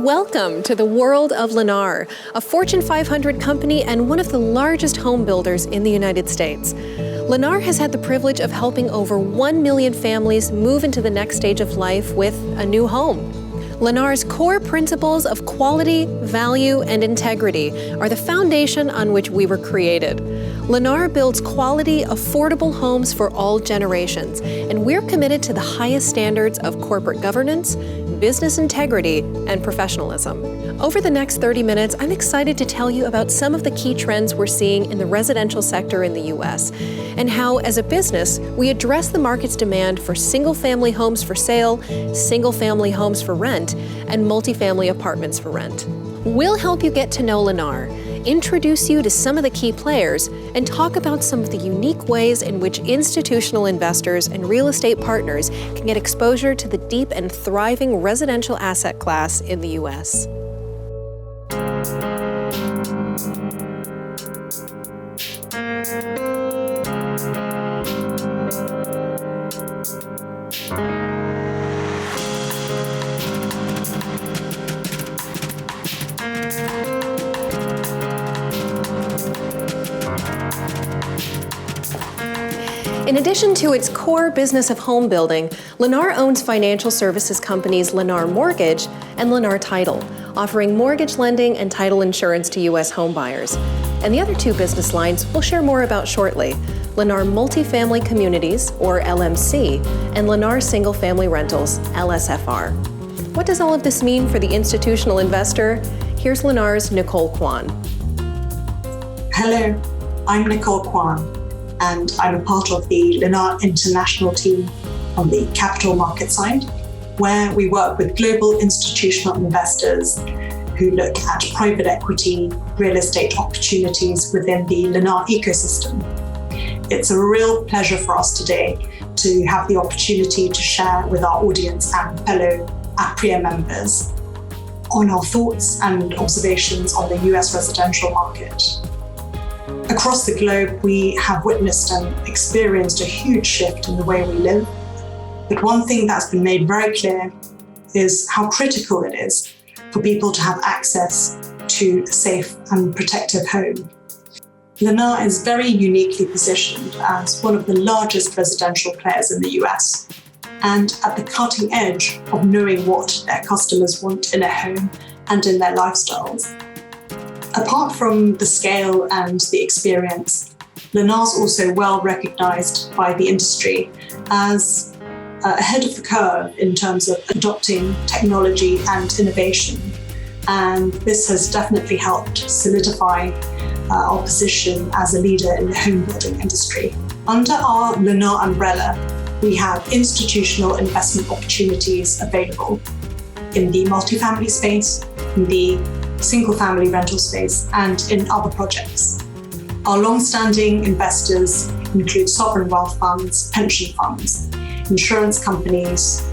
Welcome to the world of Lennar, a Fortune 500 company and one of the largest home builders in the United States. Lennar has had the privilege of helping over 1 million families move into the next stage of life with a new home. Lennar's core principles of quality, value, and integrity are the foundation on which we were created. Lennar builds quality, affordable homes for all generations, and we're committed to the highest standards of corporate governance, business integrity, and professionalism. Over the next 30 minutes, I'm excited to tell you about some of the key trends we're seeing in the residential sector in the U.S. and how, as a business, we address the market's demand for single-family homes for sale, single-family homes for rent, and multifamily apartments for rent. We'll help you get to know Lennar, introduce you to some of the key players, and talk about some of the unique ways in which institutional investors and real estate partners can get exposure to the deep and thriving residential asset class in the U.S. In addition to its core business of home building, Lennar owns financial services companies Lennar Mortgage and Lennar Title, offering mortgage lending and title insurance to U.S. home buyers. And the other two business lines we'll share more about shortly: Lennar Multifamily Communities, or LMC, and Lennar Single Family Rentals, LSFR. What does all of this mean for the institutional investor? Here's Lennar's Nicole Kwan. Hello, I'm Nicole Kwan, and I'm a part of the Lennar International team on the capital market side, where we work with global institutional investors who look at private equity, real estate opportunities within the Lennar ecosystem. It's a real pleasure for us today to have the opportunity to share with our audience and fellow APRIA members on our thoughts and observations on the US residential market. Across the globe, we have witnessed and experienced a huge shift in the way we live. But one thing that's been made very clear is how critical it is for people to have access to a safe and protective home. Lennar is very uniquely positioned as one of the largest residential players in the US, and at the cutting edge of knowing what their customers want in a home and in their lifestyles. Apart from the scale and the experience, Lennar's also well recognized by the industry as ahead of the curve in terms of adopting technology and innovation. And this has definitely helped solidify our position as a leader in the home building industry. Under our Lennar umbrella, we have institutional investment opportunities available in the multifamily space, in the single-family rental space, and in other projects. Our long-standing investors include sovereign wealth funds, pension funds, insurance companies,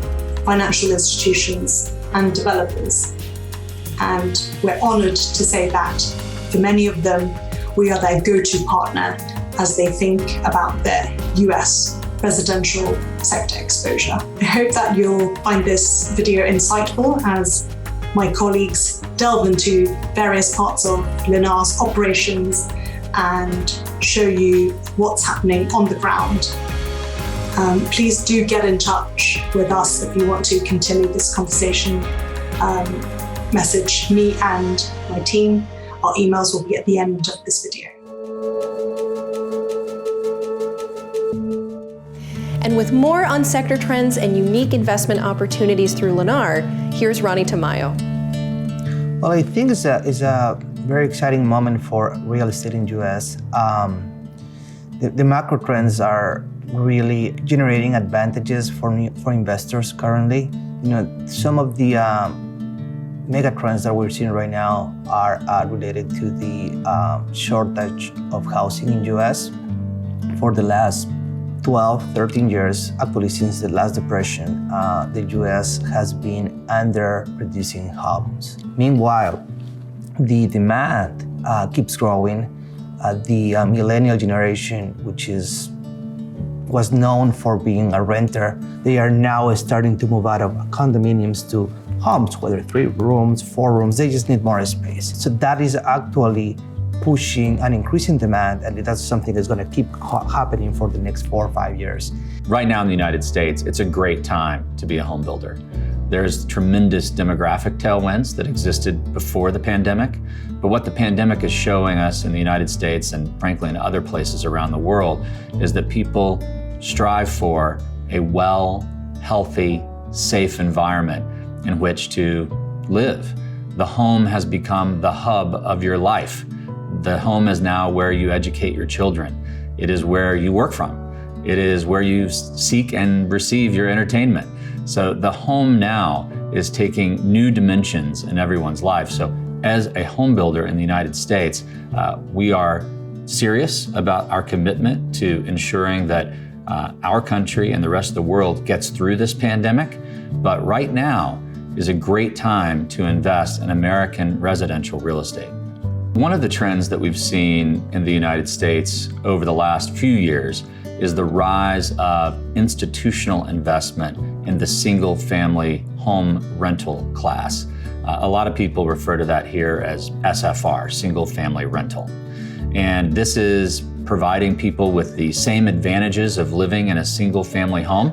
financial institutions, and developers. And we're honored to say that for many of them, we are their go-to partner as they think about their US residential sector exposure. I hope that you'll find this video insightful as my colleagues delve into various parts of Lennar's operations and show you what's happening on the ground. Please do get in touch with us if you want to continue this conversation. Message me and my team. Our emails will be at the end of this video. And with more on sector trends and unique investment opportunities through Lennar, here's Ronnie Tamayo. Well, I think it's a very exciting moment for real estate in US. The macro trends are really generating advantages for investors currently. You know, some of the mega trends that we're seeing right now are related to the shortage of housing in US. For the last 12, 13 years, actually since the last depression, the US has been under producing homes. Meanwhile, the demand keeps growing. The millennial generation, which was known for being a renter, they are now starting to move out of condominiums to homes, whether 3 rooms, 4 rooms, they just need more space. So that is actually pushing and increasing demand, and that's something that's going to keep happening for the next 4 or 5 years. Right now in the United States, it's a great time to be a home builder. There's tremendous demographic tailwinds that existed before the pandemic, but what the pandemic is showing us in the United States and frankly in other places around the world is that people strive for a well, healthy, safe environment in which to live. The home has become the hub of your life. The home is now where you educate your children. It is where you work from. It is where you seek and receive your entertainment. So the home now is taking new dimensions in everyone's life. So as a home builder in the United States, we are serious about our commitment to ensuring that our country and the rest of the world gets through this pandemic. But right now is a great time to invest in American residential real estate. One of the trends that we've seen in the United States over the last few years is the rise of institutional investment in the single-family home rental class. A lot of people refer to that here as SFR, single-family rental. And this is providing people with the same advantages of living in a single-family home,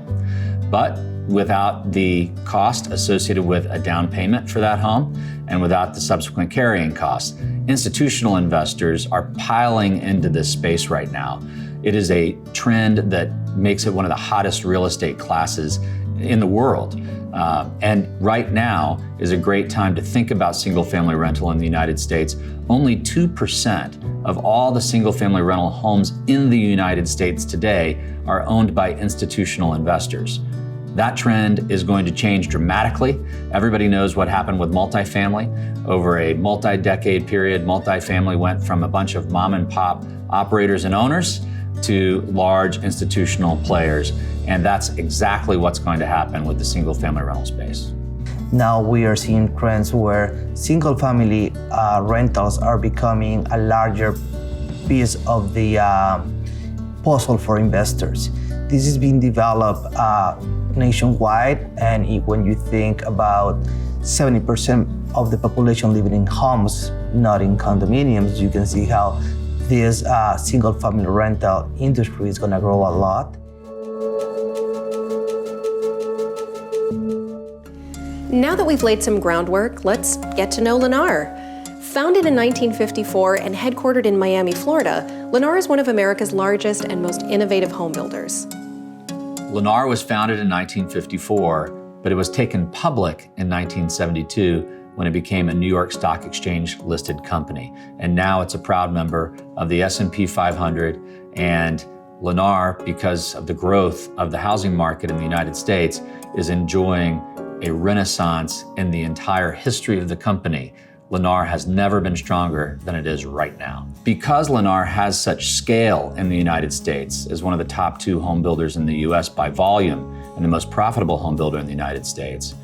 but without the cost associated with a down payment for that home and without the subsequent carrying costs. Institutional investors are piling into this space right now. It is a trend that makes it one of the hottest real estate classes in the world. And right now is a great time to think about single-family rental in the United States. Only 2% of all the single-family rental homes in the United States today are owned by institutional investors. That trend is going to change dramatically. Everybody knows what happened with multifamily. Over a multi-decade period, multifamily went from a bunch of mom and pop operators and owners to large institutional players. And that's exactly what's going to happen with the single-family rental space. Now we are seeing trends where single-family rentals are becoming a larger piece of the puzzle for investors. This is being developed nationwide, and when you think about 70% of the population living in homes, not in condominiums, you can see how this single-family rental industry is going to grow a lot. Now that we've laid some groundwork, let's get to know Lennar. Founded in 1954 and headquartered in Miami, Florida, Lennar is one of America's largest and most innovative home builders. Lennar was founded in 1954, but it was taken public in 1972 when it became a New York Stock Exchange listed company. And now it's a proud member of the S&P 500. And Lennar, because of the growth of the housing market in the United States, is enjoying a renaissance in the entire history of the company. Lennar has never been stronger than it is right now. Because Lennar has such scale in the United States as one of the top 2 home builders in the US by volume and the most profitable home builder in the United States,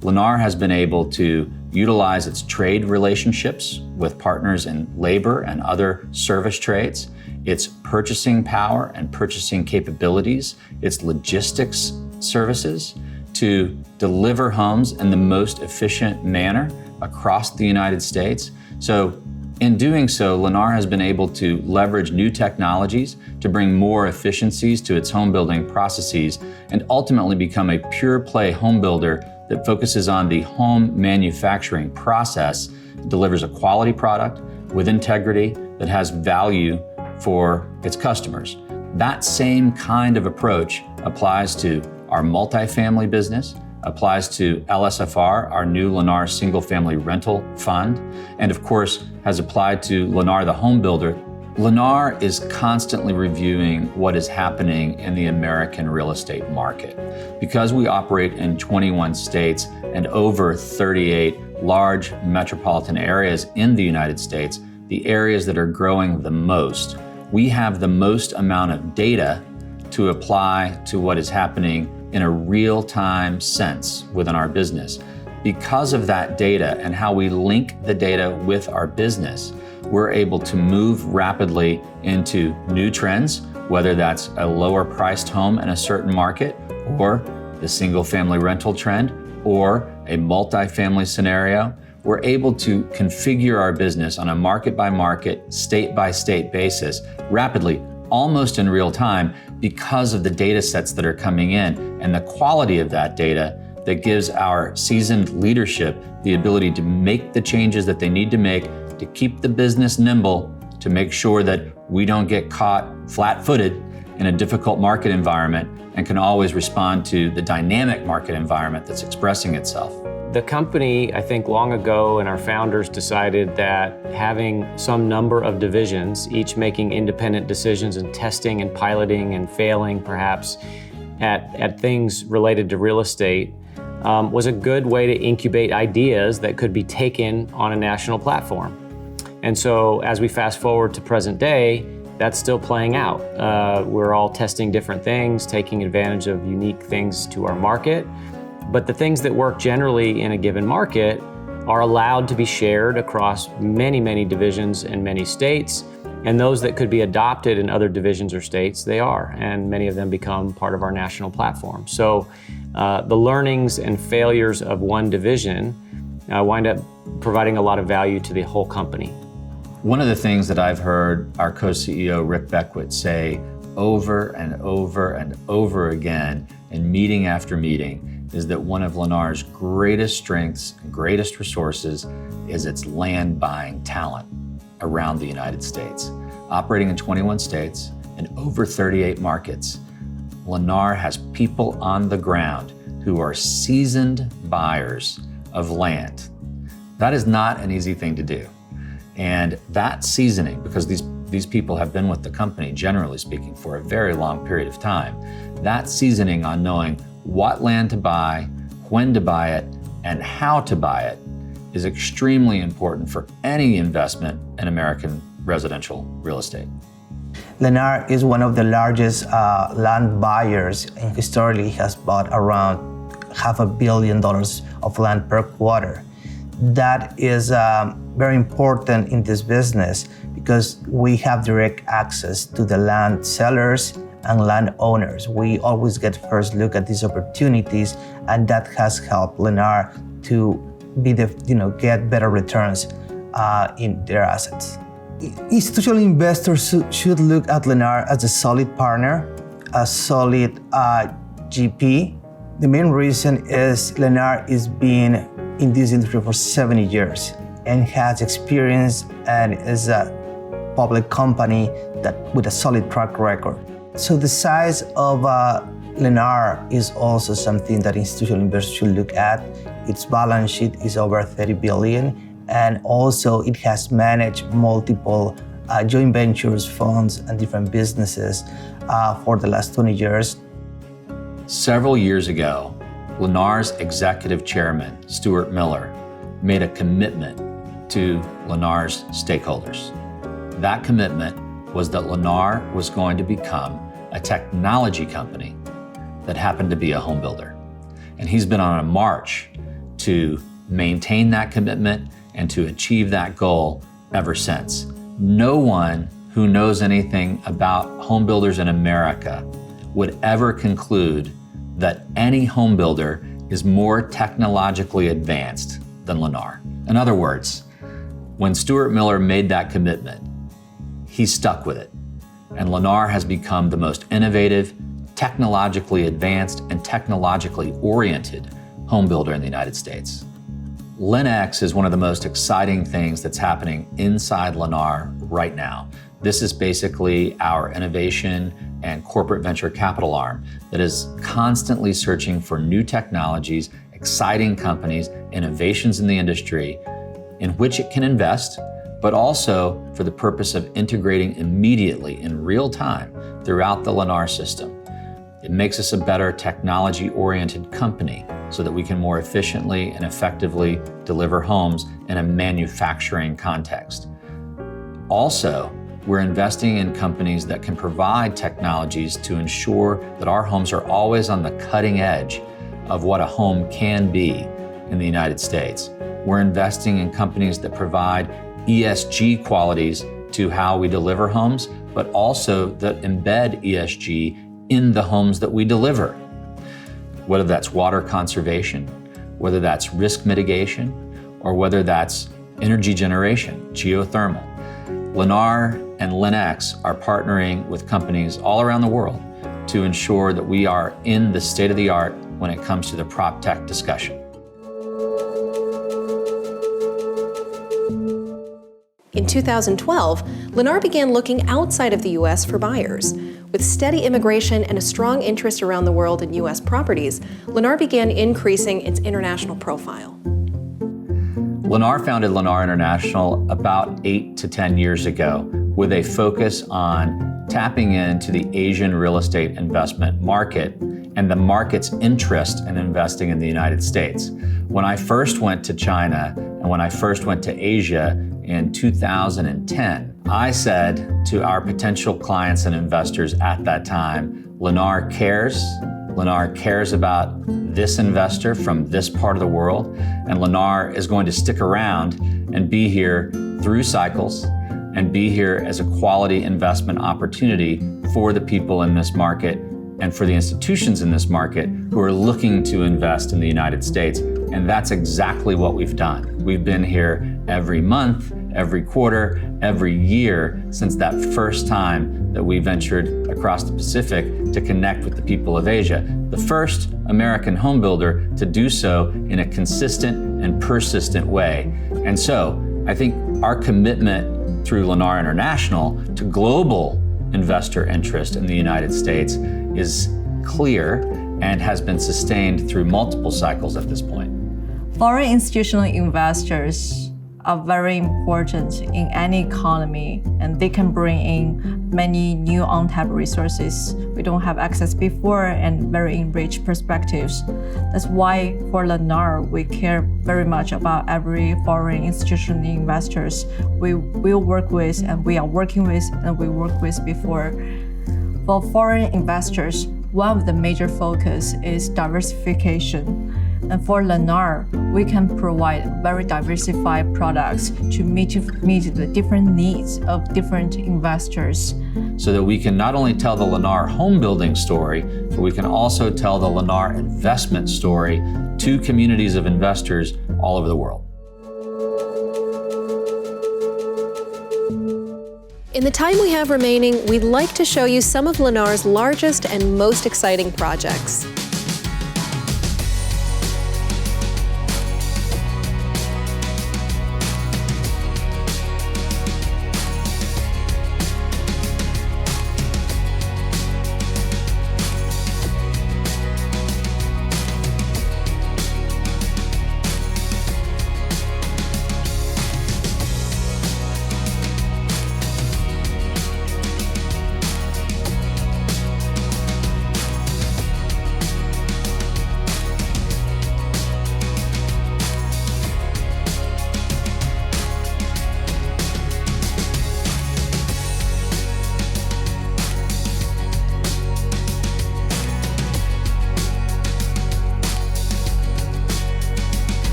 Lennar has been able to utilize its trade relationships with partners in labor and other service trades, its purchasing power and purchasing capabilities, its logistics services to deliver homes in the most efficient manner across the United States. So in doing so, Lennar has been able to leverage new technologies to bring more efficiencies to its home building processes and ultimately become a pure play home builder that focuses on the home manufacturing process, delivers a quality product with integrity that has value for its customers. That same kind of approach applies to our multifamily business, applies to LSFR, our new Lennar single-family rental fund, and of course has applied to Lennar the home builder. Lennar is constantly reviewing what is happening in the American real estate market. Because we operate in 21 states and over 38 large metropolitan areas in the United States, the areas that are growing the most, we have the most amount of data to apply to what is happening in a real-time sense within our business. Because of that data and how we link the data with our business, we're able to move rapidly into new trends, whether that's a lower priced home in a certain market or the single family rental trend, or a multifamily scenario, we're able to configure our business on a market-by-market, state-by-state basis rapidly, almost in real time, because of the data sets that are coming in and the quality of that data that gives our seasoned leadership the ability to make the changes that they need to make to keep the business nimble, to make sure that we don't get caught flat-footed in a difficult market environment and can always respond to the dynamic market environment that's expressing itself. The company, I think long ago, and our founders decided that having some number of divisions, each making independent decisions and testing and piloting and failing perhaps at things related to real estate, was a good way to incubate ideas that could be taken on a national platform. And so as we fast forward to present day, that's still playing out. We're all testing different things, taking advantage of unique things to our market. But the things that work generally in a given market are allowed to be shared across many, many divisions and many states. And those that could be adopted in other divisions or states, they are. And many of them become part of our national platform. So the learnings and failures of one division wind up providing a lot of value to the whole company. One of the things that I've heard our co-CEO Rick Beckwith say over and over and over again in meeting after meeting is that one of Lennar's greatest strengths and greatest resources is its land buying talent around the United States. Operating in 21 states and over 38 markets, Lennar has people on the ground who are seasoned buyers of land. That is not an easy thing to do. And that seasoning, because these people have been with the company, generally speaking, for a very long period of time, that seasoning on knowing what land to buy, when to buy it, and how to buy it is extremely important for any investment in American residential real estate. Lennar is one of the largest land buyers, and historically has bought around $500 million of land per quarter. That is very important in this business because we have direct access to the land sellers and landowners. We always get first look at these opportunities, and that has helped Lennar to be get better returns in their assets. Institutional investors should look at Lennar as a solid partner, a solid GP. The main reason is Lennar is being in this industry for 70 years and has experience and is a public company that with a solid track record. So the size of Lennar is also something that institutional investors should look at. Its balance sheet is over $30 billion, and also it has managed multiple joint ventures, funds, and different businesses for the last 20 years. Several years ago, Lennar's executive chairman, Stuart Miller, made a commitment to Lennar's stakeholders. That commitment was that Lennar was going to become a technology company that happened to be a home builder. And he's been on a march to maintain that commitment and to achieve that goal ever since. No one who knows anything about home builders in America would ever conclude that any home builder is more technologically advanced than Lennar. In other words, when Stuart Miller made that commitment, he stuck with it. And Lennar has become the most innovative, technologically advanced, and technologically oriented home builder in the United States. LenX is one of the most exciting things that's happening inside Lennar right now. This is basically our innovation and corporate venture capital arm that is constantly searching for new technologies, exciting companies, innovations in the industry in which it can invest, but also for the purpose of integrating immediately in real time throughout the Lennar system. It makes us a better technology-oriented company so that we can more efficiently and effectively deliver homes in a manufacturing context. Also, we're investing in companies that can provide technologies to ensure that our homes are always on the cutting edge of what a home can be in the United States. We're investing in companies that provide ESG qualities to how we deliver homes, but also that embed ESG in the homes that we deliver. Whether that's water conservation, whether that's risk mitigation or whether that's energy generation, geothermal. Lennar and LenX are partnering with companies all around the world to ensure that we are in the state of the art when it comes to the prop tech discussion. In 2012, Lennar began looking outside of the U.S. for buyers. With steady immigration and a strong interest around the world in U.S. properties, Lennar began increasing its international profile. Lennar founded Lennar International about 8 to 10 years ago with a focus on tapping into the Asian real estate investment market and the market's interest in investing in the United States. When I first went to China and when I first went to Asia in 2010, I said to our potential clients and investors at that time, Lennar cares about this investor from this part of the world, and Lennar is going to stick around and be here through cycles and be here as a quality investment opportunity for the people in this market and for the institutions in this market who are looking to invest in the United States. And that's exactly what we've done. We've been here every month, every quarter, every year since that first time that we ventured across the Pacific to connect with the people of Asia. The first American home builder to do so in a consistent and persistent way. And so I think our commitment through Lennar International to global investor interest in the United States is clear and has been sustained through multiple cycles at this point. Foreign institutional investors are very important in any economy, and they can bring in many new untapped resources we don't have access before and very enriched perspectives. That's why for Lennar, we care very much about every foreign institutional investors we will work with and we are working with and we worked with before. For foreign investors, one of the major focus is diversification. And for Lennar, we can provide very diversified products to meet the different needs of different investors. So that we can not only tell the Lennar home building story, but we can also tell the Lennar investment story to communities of investors all over the world. In the time we have remaining, we'd like to show you some of Lennar's largest and most exciting projects.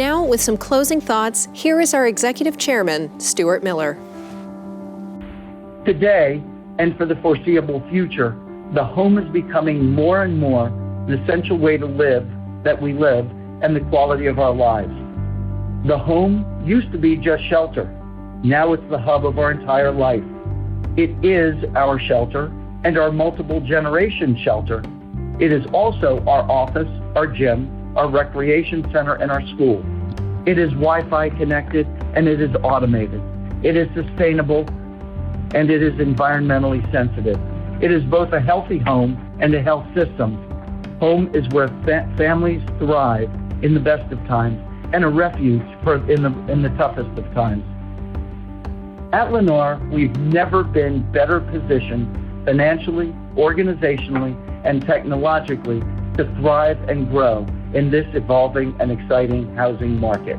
Now, with some closing thoughts, here is our Executive Chairman, Stuart Miller. Today, and for the foreseeable future, the home is becoming more and more an essential way to live, that we live, and the quality of our lives. The home used to be just shelter. Now it's the hub of our entire life. It is our shelter and our multiple generation shelter. It is also our office, our gym, our recreation center, and our school. It is Wi-Fi connected and it is automated. It is sustainable and it is environmentally sensitive. It is both a healthy home and a health system. Home is where families thrive in the best of times and a refuge in the toughest of times. At Lennar, we've never been better positioned financially, organizationally, and technologically to thrive and grow in this evolving and exciting housing market.